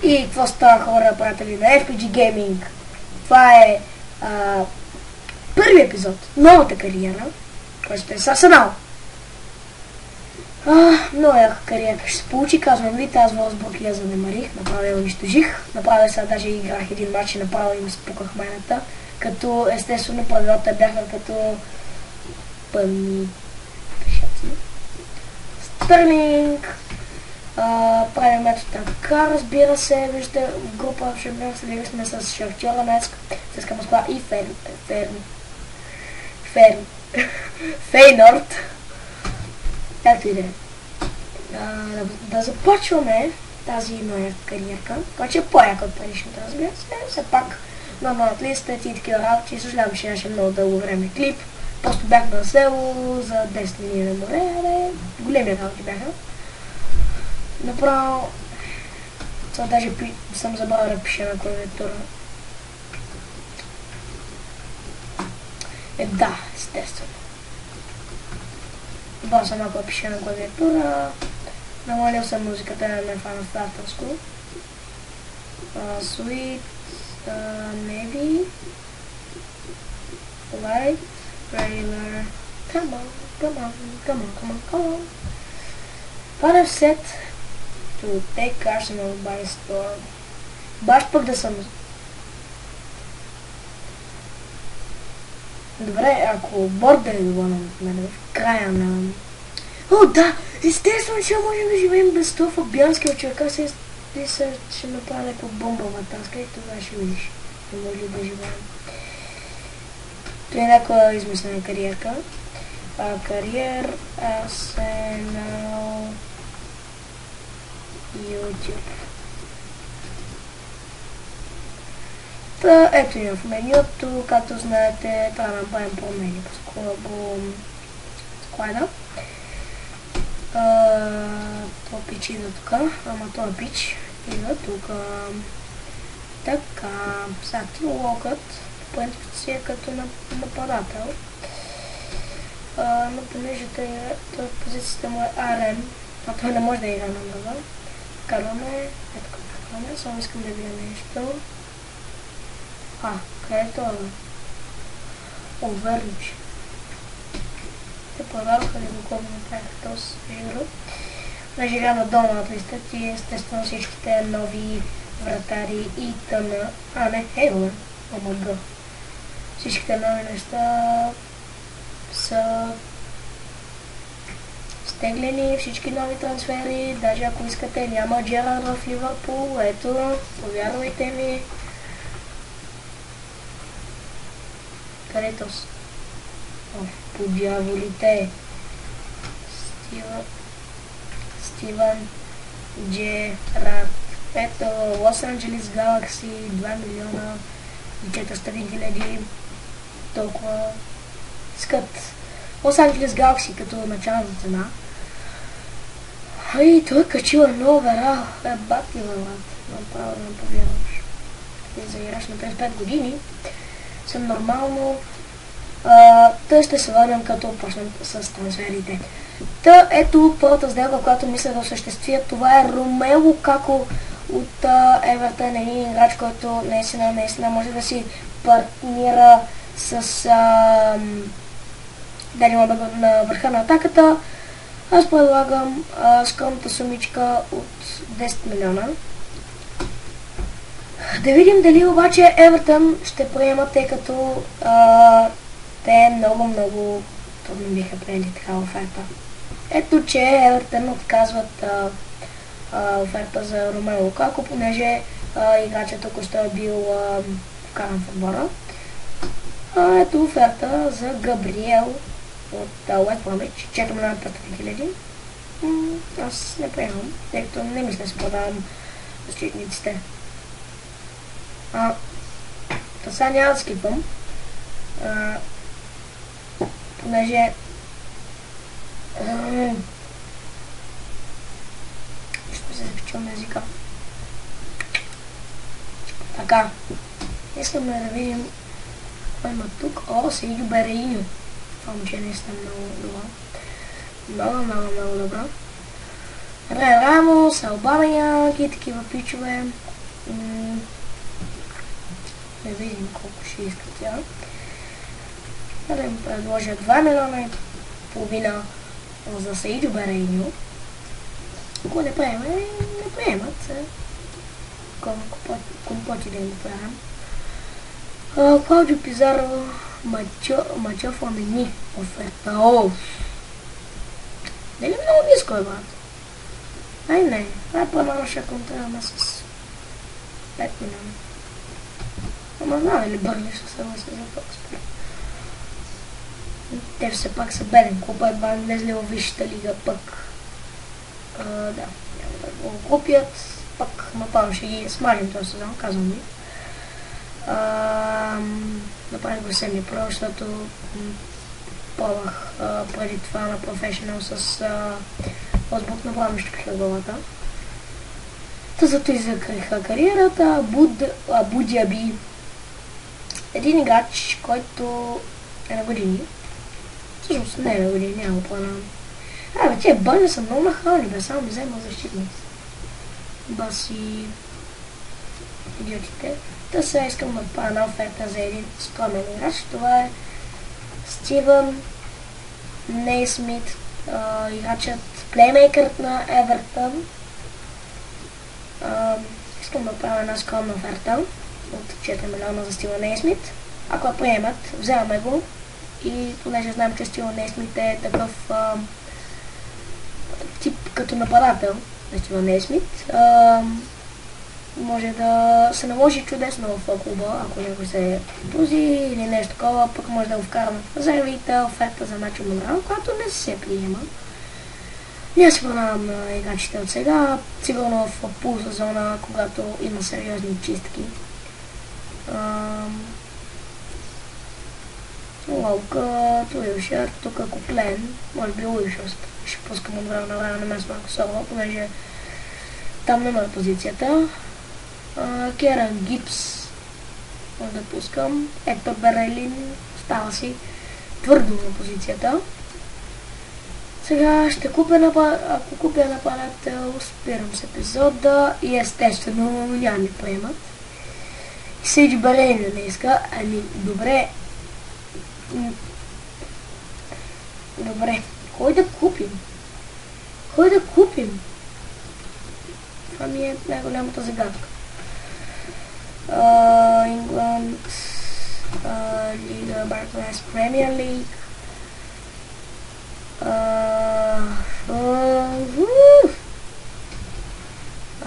И какво става, хора, приятели на FPG Gaming? Това е първи епизод, новата кариера, който е с Арсенал. Много яка кариера ще се получи, казвам ви, тази Волсбург я занемарих, направо я унищожих. Направо сега даже играх един матч и направо им спуках майната, като естествено правилата бяха като пъмни пешаци. Стърлинг. Правим ето така, разбира се, виждате в група в Шампионска лига сме с Шахтьор Донецк, ЦСКА Москва и Фейнорд. Както и да е. Да започваме тази моя кариерка, която е по-яка от предишната, разбира се, все пак много атлистът и такива работи, съжалявам, че нямаше много дълго време клип. Просто бях на село за 10 дни на море, големи работи бяха. Направо, това даже съм забравил да пиша на клавиатура. Да, естествено. Забравил съм малко да пиша на клавиатура. Намалил съм музиката на Final Fantasy. Sweet, Navy, Light, Trailer, come on. Father set to take Arsenal by storm. Баш пък да съм... Добре, ако борда е било на мен в края на... О, да! Естествено, че можем да живеем без това фабиански очерка, ще направя някаква бомбова таска и тогава ще видиш. Не може да живеем. Това е някаква измислена кариерка. Кариер, Arsenal, YouTube. Та, ето я в менюто, както знаете, трябва да направим промени по склада. Това пич идва тук, ама това пич идва тук. Така, сега локът, по принцип си е като нападател. Но понеже позицията му е RM, а той не може да игра на много. Карваме, ето как карваме, само искам да видя нещо. Къде е това? Овернич. Те продаваха ли го колко направиха този жиро. Понеже игра на долу на листът и естествено всичките нови вратари и тъна. Не, Хейлър. Омага. Всичките нови неща са стеглени, всички нови трансфери, даже ако искате няма Джерард в Ливърпул, ето, повярвайте ми. Къде е този? По дяволите. Стивън Джерард. Ето, Лос Анджелес Галакси, 2 милиона и 400 хиляди. Толкова искат Лос Анджелес Галакси като начална цена. И той качила много верал. Бати вълнат. Направо да не повярваш. И за играч на 55 години съм нормално. Та ще се върнем като почнем с трансферите. Та ето първата сделка, която мисля да осъществя. Това е Ромелу Лукаку от Евертън. Един играч, който наистина може да си партнира с Дани Лабега на върха на атаката. Аз предлагам скромната сумичка от 10 милиона. Да видим дали обаче Евертън ще приемат, тъй като те много трудно биха приели такава оферта. Ето, че Евертън отказват оферта за Ромелу Лукаку, понеже играчът току-що е бил вкаран в отбора. Ето оферта за Габриел от Уест Бромвич, 4 милиона 500 хиляди. Аз не приемам, тъй като не мисля да се продавам защитниците. Сега няма да скипвам, понеже ще се запичам езика. Така, искаме да видим кой има тук. Сейдио Берейньо. Това момче наистина много добра. Много добра. Брайан Рамос, Аубамейанг и такива пичове. Не видим колко ще иска тя. Да им предложа 2 милиона и половина за Сейджо Берейньо. Ако не приеме, не приемат. Компоти да им правим. Клаудио Пизаро, Мачо Фламини, оферта. Дали много ниско е, брат? Ай, не. По-малко ще контрираме с 5 милиона. Ама знам ли Бърли ще се съгласи за Фокспорт? Те все пак са беден клуб, едва влезли във висшата лига, пък да, няма да го купят, пък напълно ще ги смалим този сезон, казвам ви. Направих го semi-pro, защото пробвах преди това на професионал с Озбук, направо ми щукаха главата. Та зато и закриха кариерата. Абу Диаби, един играч, който е на години. Всъщност не е на години, няма плана. Бе, тия бъни са много нахални, бе, само ми взема защитници. Баси идиотите. Та сега искам да направя една оферта за един скромен играч. Това е Стивън Нейсмит, играчът, плеймейкърът на Евертън. Искам да направя една скромна оферта от 4 милиона за Стивън Нейсмит. Ако я приемат, вземаме го и понеже знам, че Стивън Нейсмит е такъв тип като нападател на Стивън Нейсмит, може да се наложи чудесно в клуба, ако някой се бузи или нещо такова, пък може да го вкараме в резервите, оферта за Начо Монреал, която не се приема. Ние си продавам на играчите от сега, сигурно в полусезона, когато има сериозни чистки. Лаука, Уилшър, тук ако плен, може би Уилшър ще пускам от време на време на место малко соло, понеже там няма позицията. Керан Гипс може да пускам. Ектор Берелин става си твърдо на позицията. Сега ще купя ако купя нападател, спирам с епизода и естествено няма ми приемат. И Сейджо Берейньо не иска, ами добре. Добре, кой да купим? Кой да купим? Това ми е най-голямата загадка. Ингланд, Лига Барклайс, Премиер Лиг.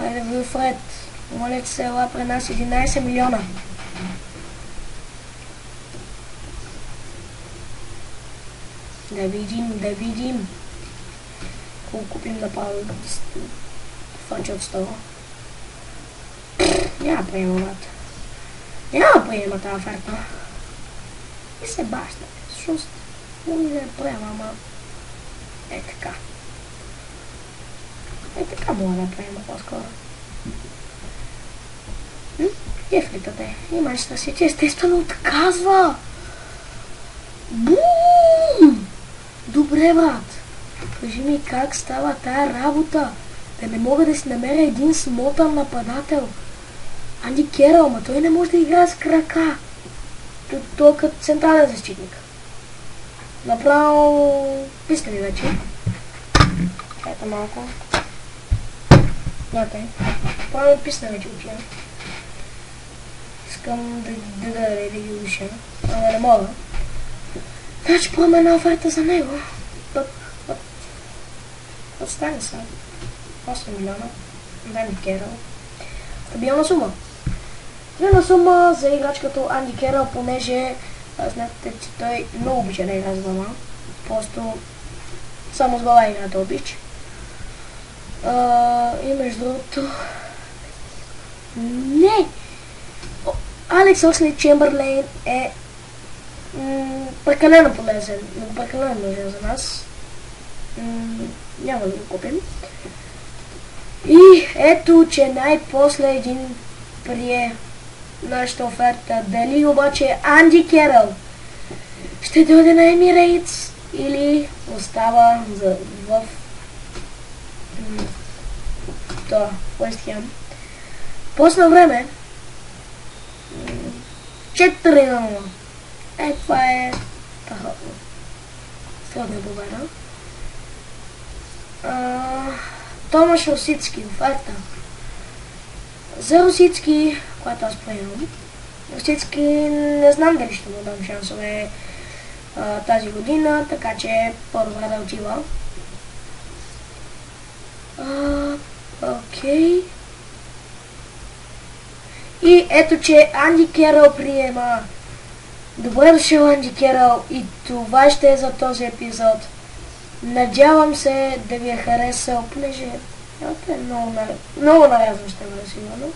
Айде, Вилфред, моля се ела при нас 11 милиона. Да видим. Ако купим направо фанче от стола. Няма приема тази оферта. И се баща. Всъщност, мога да я приема, ама е така. Е така мога да я приема по-скоро. Ефлитате. И Манчестър Сити естествено отказва. Бум! Добре, брат. Кажи ми как става тая работа. Да не мога да си намеря един смотан нападател. Анди Керал, ма той не може да играе с крака. Той е като централен защитник. Направо писка ми вече. Ето малко. Някъй. Право ми писна вече очия. Искам да ги уша. Ама не мога. Значи поема една оферта за него. Пък. Отстане са. 8 милиона. Дай ми Керал. Стабилна сума. Стабилна сума за играч като Анди Керал, понеже знаете, че той много обича да игра с глава. Просто само с глава играта обича. И между другото... Не! Алекс Окслейд-Чембърлейн е прекалено полезен, прекалено нужен за нас. Няма да го купим. И ето, че най-после един прие нашата оферта. Дали обаче Анди Керал ще дойде на Емирейтс или остава в Уест Хем. После време 4-0. Това е средна победа. Томаш Росицки, оферта. За Росицки, което аз приемам. Росицки не знам дали ще му дам шансове тази година, така че по-добре да отива. Окей. И ето, че Анди Керал приема. Добре дошъл, Анди Керал, и това ще е за този епизод. Надявам се да ви е харесал, понеже е много нарязано ще бъде сигурно.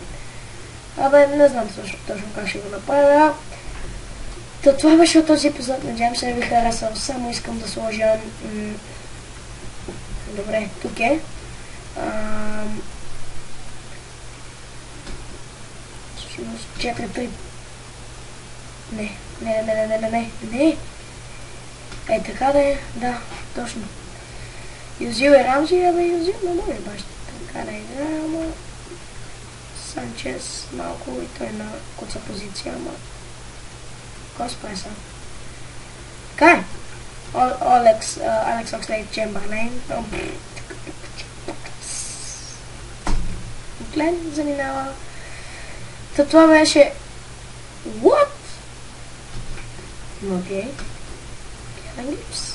Не знам точно как ще го направя. Това беше от този епизод, надявам се да ви е харесал. Само искам да сложа... Добре, тук е. Всъщност 4-3. Не. Е, така да е, да, точно. Юзил и Рамзи, Юзил не може баща. Така да играе, ама... Санчес малко и той на куца позиция, ама... Коспреса. Така е. Алекс Окслейд Чемберлейн. Глен заминава. Това беше... What? Окей. Гипс.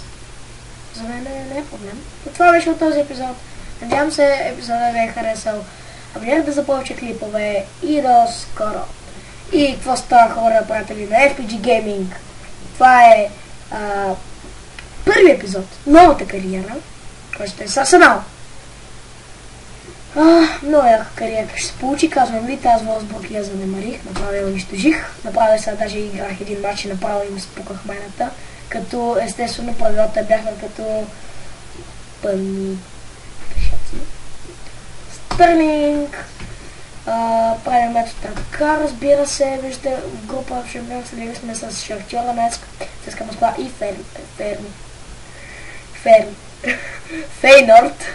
За мен не е проблем. Това беше от този епизод. Надявам се епизодът ви е харесал. Абонирайте за повече клипове и до скоро. И какво става, хора, приятели на FPG Gaming? Това е първи епизод. Новата кариера, който ще е с Арсенал. Много яка кариера ще се получи, казвам ви, тази Волсбург я занемарих, направо я унищожих. Направо сега даже играх един матч и направо им спуках майната. Като естествено правилата бяха като пънни пешаци. Стърлинг. Правим ето така, разбира се, виждате в група в Шампионска лига сме с Шахтьор Донецк, ЦСКА Москва и Фейнорд.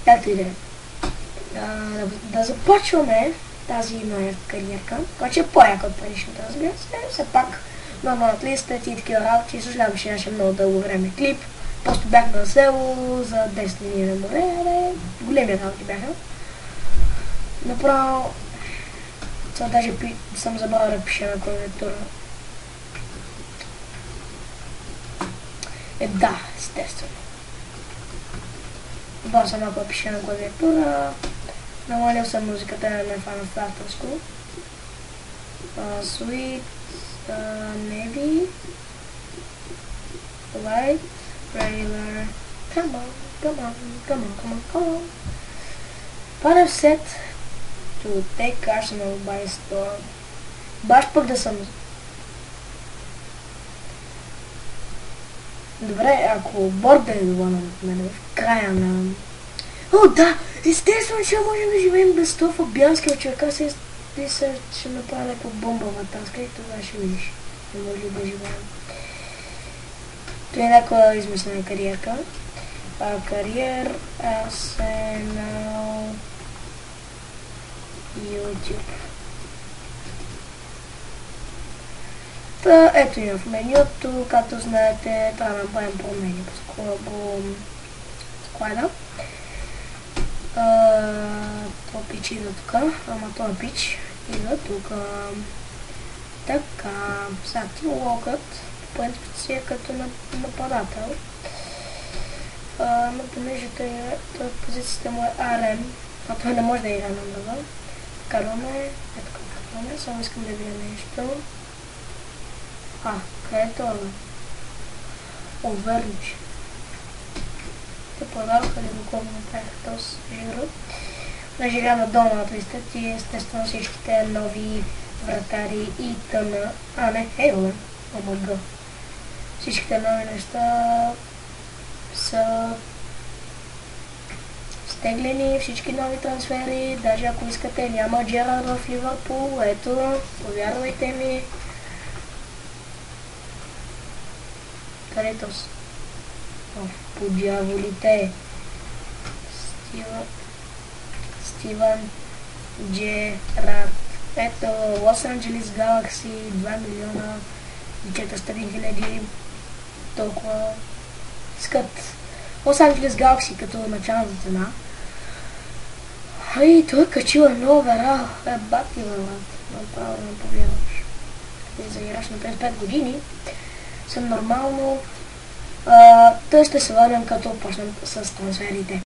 Както и да е. Да започваме тази моя кариерка, която е по-яка от предишната, разбира се. Все пак нормалната листа и такива работи. Съжалявам, че нямаше много дълго време клип. Просто бях на село за 10 линии на море, големи работи бяха. Направо... Това даже съм забрал да пиша на клавиатура. Да, естествено. Забрал съм малко да пиша на клавиатура. Намалил съм музиката на Final Fantasy. Sweet Navy. Light. Regular. Come on. Панев сет to take Arsenal by storm. Баш пък да съм... Добре, ако борда е доволна от мене в края на... О, да! Естествено, че можем да живеем без това Фабиански очерка се ще направя някаква бомба в Атанска и това ще видиш. Не може да живеем. Това е някаква измислена кариерка. Кариер, Arsenal, YouTube. Та, ето я в менюто, както знаете, трябва да направим промени по склада. Това пич идва тук, ама това пич идва тук. Така, сега ти локът, по принцип си е като нападател. Но понеже позицията му е RM, а той не може да игра на много. Карваме, ето как карваме, само искам да видя нещо. Къде е това? Вернич. Те продаваха ли доколко направиха този жиро. Понеже игра на долната листа и естествено всичките нови вратари и тъна. Не, Хейлен. ОМГ. Всичките нови неща са стеглени, всички нови трансфери, даже ако искате няма Джерард в Ливърпул, ето, повярвайте ми. Къде тос? По дяволите. Стива. Стивън Джерард. Ето, Лос Анджелес Галакси, 2 милиона и 400 хиляди. Толкова скът. Лос Анджелес Галакси като начална цена. И той качил едно оверал. Бати, брат. Направо не повярваш. За играч на 55 години съм нормално. Той ще се върнем като почнем с трансферите.